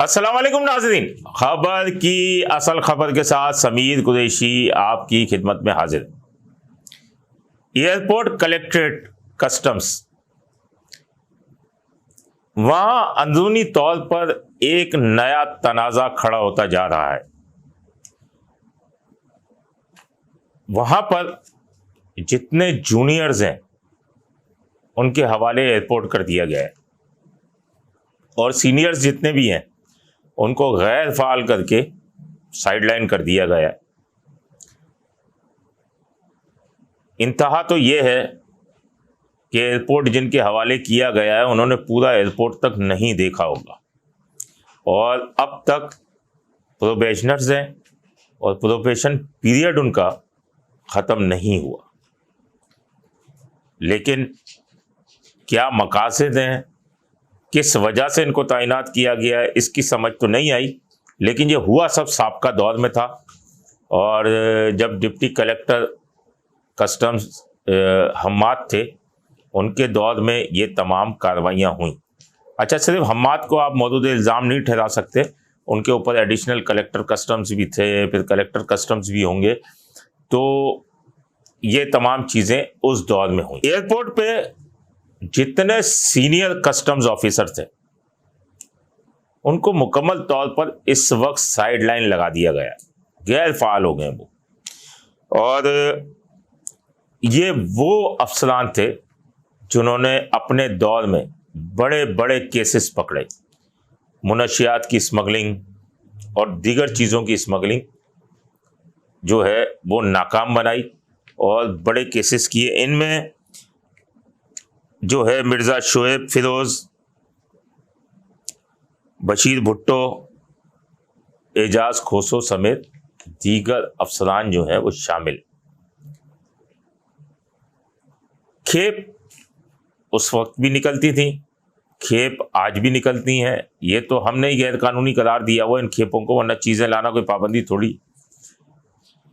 अस्सलाम वालेकुम नाज़रीन, खबर की असल खबर के साथ समीर कुरैशी आपकी खिदमत में हाजिर। एयरपोर्ट कलेक्ट्रेट कस्टम्स, वहां अंदरूनी तौर पर एक नया तनाज़ा खड़ा होता जा रहा है। वहां पर जितने जूनियर्स हैं उनके हवाले एयरपोर्ट कर दिया गया है और सीनियर्स जितने भी हैं उनको गैर फाल करके साइडलाइन कर दिया गया है। इंतहा तो ये है कि एयरपोर्ट जिनके हवाले किया गया है उन्होंने पूरा एयरपोर्ट तक नहीं देखा होगा और अब तक प्रोबेशनर्स हैं और प्रोबेशन पीरियड उनका ख़त्म नहीं हुआ। लेकिन क्या मकासद हैं, किस वजह से इनको तैनात किया गया है, इसकी समझ तो नहीं आई। लेकिन ये हुआ सब साबका दौर में था और जब डिप्टी कलेक्टर कस्टम्स हम्माद थे उनके दौर में ये तमाम कार्रवाइयाँ हुई। अच्छा, सिर्फ हम्माद को आप मौजूद इल्ज़ाम नहीं ठहरा सकते, उनके ऊपर एडिशनल कलेक्टर कस्टम्स भी थे, फिर कलेक्टर कस्टम्स भी होंगे। तो ये तमाम चीज़ें उस दौर में हुई। एयरपोर्ट पे जितने सीनियर कस्टम्स ऑफिसर थे उनको मुकम्मल तौर पर इस वक्त साइडलाइन लगा दिया गया, गैर फाल हो गए वो। और ये वो अफसरान थे जिन्होंने अपने दौर में बड़े बड़े केसेस पकड़े, मुनशियात की स्मगलिंग और दीगर चीज़ों की स्मगलिंग जो है वो नाकाम बनाई और बड़े केसेस किए। इनमें जो है मिर्ज़ा शोएब फिरोज़, बशीर भुट्टो, एजाज खोसो समेत दीगर अफसरान जो हैं वो शामिल। खेप उस वक्त भी निकलती थी, खेप आज भी निकलती हैं। ये तो हमने ही गैर कानूनी करार दिया हुआ इन खेपों को, वरना चीज़ें लाना कोई पाबंदी थोड़ी।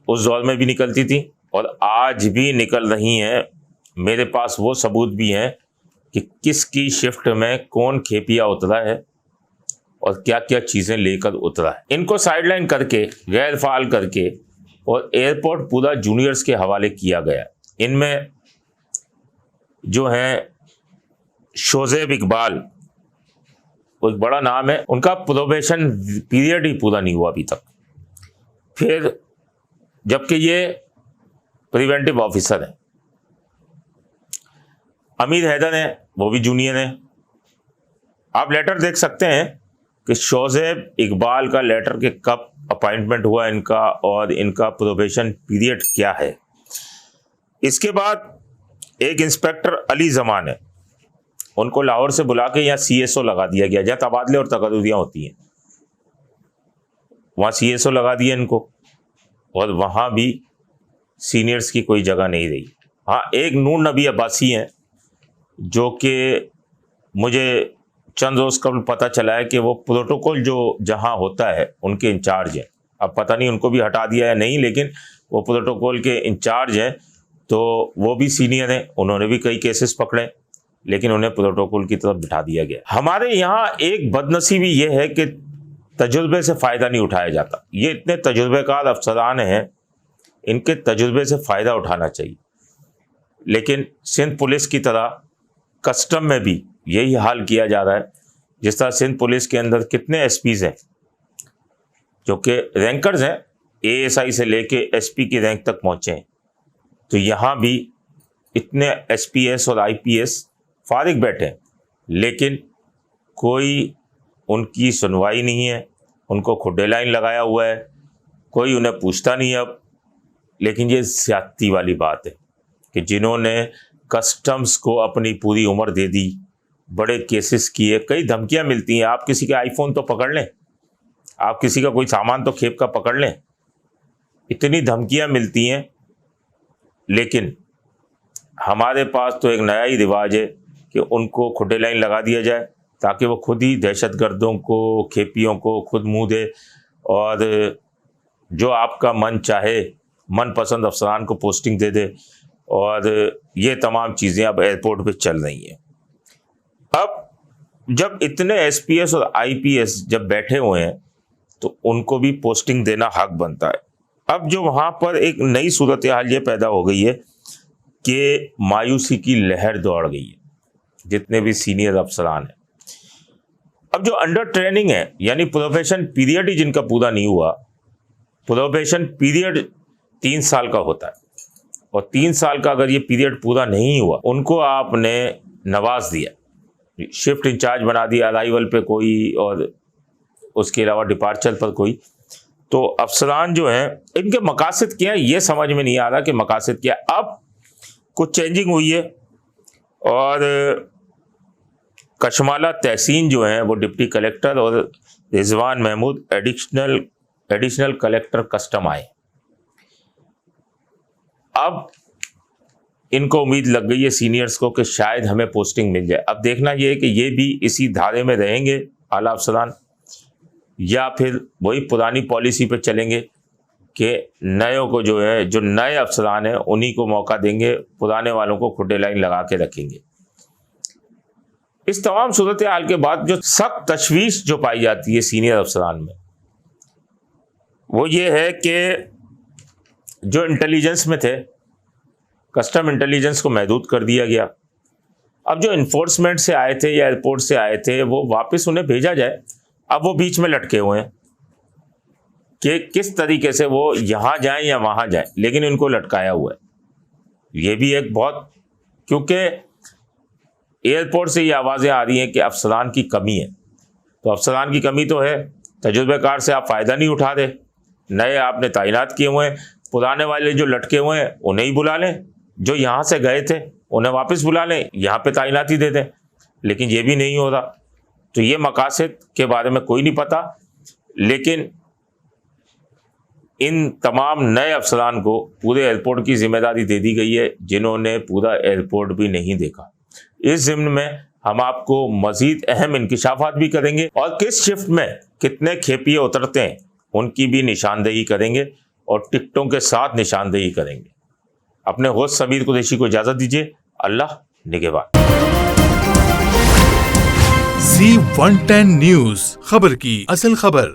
उस दौर में भी निकलती थी और आज भी निकल रही हैं। मेरे पास वो सबूत भी हैं कि किसकी शिफ्ट में कौन खेपिया उतरा है और क्या क्या चीज़ें लेकर उतरा है। इनको साइडलाइन करके, गैर फाल करके और एयरपोर्ट पूरा जूनियर्स के हवाले किया गया। इनमें जो हैं शोज़ेब इकबाल, वो एक बड़ा नाम है, उनका प्रोबेशन पीरियड ही पूरा नहीं हुआ अभी तक। फिर जबकि ये प्रिवेंटिव ऑफिसर हैं। अमीर हैदर हैं, वो भी जूनियर हैं। आप लेटर देख सकते हैं कि शोज़ेब इकबाल का लेटर के कब अपॉइंटमेंट हुआ इनका और इनका प्रोबेशन पीरियड क्या है। इसके बाद एक इंस्पेक्टर अली ज़मान है, उनको लाहौर से बुला के यहाँ CSO लगा दिया गया, जहाँ तबादले और तकर्रुरियाँ होती हैं वहाँ CSO लगा दिया इनको और वहाँ भी सीनियर्स की कोई जगह नहीं रही। हाँ, एक नूर नबी अब्बासी हैं जो कि मुझे चंद रोज़ कबल पता चला है कि वो प्रोटोकॉल जो जहाँ होता है उनके इंचार्ज हैं। अब पता नहीं उनको भी हटा दिया है नहीं, लेकिन वो प्रोटोकॉल के इंचार्ज हैं, तो वो भी सीनियर हैं। उन्होंने भी कई केसेस पकड़े लेकिन उन्हें प्रोटोकॉल की तरफ बिठा दिया गया। हमारे यहाँ एक बदनसीबी ये है कि तजुर्बे से फ़ायदा नहीं उठाया जाता। ये इतने तजुर्बेकार अफसरान हैं, इनके तजुर्बे से फ़ायदा उठाना चाहिए। लेकिन सिंध पुलिस की तरह कस्टम में भी यही हाल किया जा रहा है। जिस तरह सिंध पुलिस के अंदर कितने SPs हैं जो कि रैंकर्स हैं, ASI से लेके SP की रैंक तक पहुँचे हैं, तो यहाँ भी इतने SPS और IPS फारिग बैठे हैं लेकिन कोई उनकी सुनवाई नहीं है। उनको खुड्डे लाइन लगाया हुआ है, कोई उन्हें पूछता नहीं अब। लेकिन ये ज़्यादती वाली बात है कि जिन्होंने कस्टम्स को अपनी पूरी उम्र दे दी, बड़े केसेस किए, कई धमकियां मिलती हैं। आप किसी का आईफोन तो पकड़ लें, आप किसी का कोई सामान तो खेप का पकड़ लें, इतनी धमकियां मिलती हैं। लेकिन हमारे पास तो एक नया ही रिवाज है कि उनको खुड्डे लाइन लगा दिया जाए ताकि वो खुद ही दहशतगर्दों को, खेपियों को खुद मुँह दे और जो आपका मन चाहे मनपसंद अफसरान को पोस्टिंग दे दे। और ये तमाम चीज़ें अब एयरपोर्ट पे चल रही हैं। अब जब इतने एसपीएस और आईपीएस जब बैठे हुए हैं तो उनको भी पोस्टिंग देना हक बनता है। अब जो वहाँ पर एक नई सूरत हाल ये पैदा हो गई है कि मायूसी की लहर दौड़ गई है जितने भी सीनियर अफसरान हैं। अब जो अंडर ट्रेनिंग है यानी प्रोबेशन पीरियड ही जिनका पूरा नहीं हुआ, प्रोबेशन पीरियड 3 साल का होता है और 3 साल का अगर ये पीरियड पूरा नहीं हुआ उनको आपने नवाज दिया, शिफ्ट इंचार्ज बना दिया अराइवल पे कोई और उसके अलावा डिपार्चर पर कोई, तो अफसरान जो हैं इनके मकासद क्या है ये समझ में नहीं आ रहा कि मकासद क्या है। अब कुछ चेंजिंग हुई है और कशमाला तहसीन जो हैं वो डिप्टी कलेक्टर और Rizwan Mahmood additional collector custom आए। अब इनको उम्मीद लग गई है सीनियर्स को कि शायद हमें पोस्टिंग मिल जाए। अब देखना ये है कि ये भी इसी धारे में रहेंगे आला अफसरान या फिर वही पुरानी पॉलिसी पे चलेंगे कि नयों को जो है, जो नए अफसरान हैं उन्हीं को मौका देंगे, पुराने वालों को खुटे लाइन लगा के रखेंगे। इस तमाम सूरत हाल के बाद जो सख्त तशवीश जो पाई जाती है सीनियर अफसरान में वो ये है कि जो इंटेलिजेंस में थे, कस्टम इंटेलिजेंस को महदूद कर दिया गया। अब जो इन्फोर्समेंट से आए थे या एयरपोर्ट से आए थे वो वापस उन्हें भेजा जाए। अब वो बीच में लटके हुए हैं कि किस तरीके से वो यहाँ जाएं या वहाँ जाएं, लेकिन इनको लटकाया हुआ है। ये भी एक बहुत, क्योंकि एयरपोर्ट से ये आवाज़ें आ रही हैं कि अफसरान की कमी है, तो अफसरान की कमी तो है, तजुर्बेकार से आप फ़ायदा नहीं उठा रहे, नए आपने तैनात किए हुए हैं, पुराने वाले जो लटके हुए हैं उन्हें ही बुला लें, जो यहाँ से गए थे उन्हें वापस बुला लें, यहाँ पे तैनाती दे दें, लेकिन ये भी नहीं हो रहा। तो ये मकासद के बारे में कोई नहीं पता, लेकिन इन तमाम नए अफसरान को पूरे एयरपोर्ट की जिम्मेदारी दे दी गई है जिन्होंने पूरा एयरपोर्ट भी नहीं देखा। इस ज़िम्न में हम आपको मज़ीद अहम इंकिशाफात भी करेंगे और किस शिफ्ट में कितने खेपिए उतरते हैं उनकी भी निशानदेही करेंगे और टिकटों के साथ निशानदेही करेंगे। अपने होस्ट समीर कुरैशी को इजाज़त दीजिए। अल्लाह निगहबान। Z110 न्यूज़, खबर की असल खबर।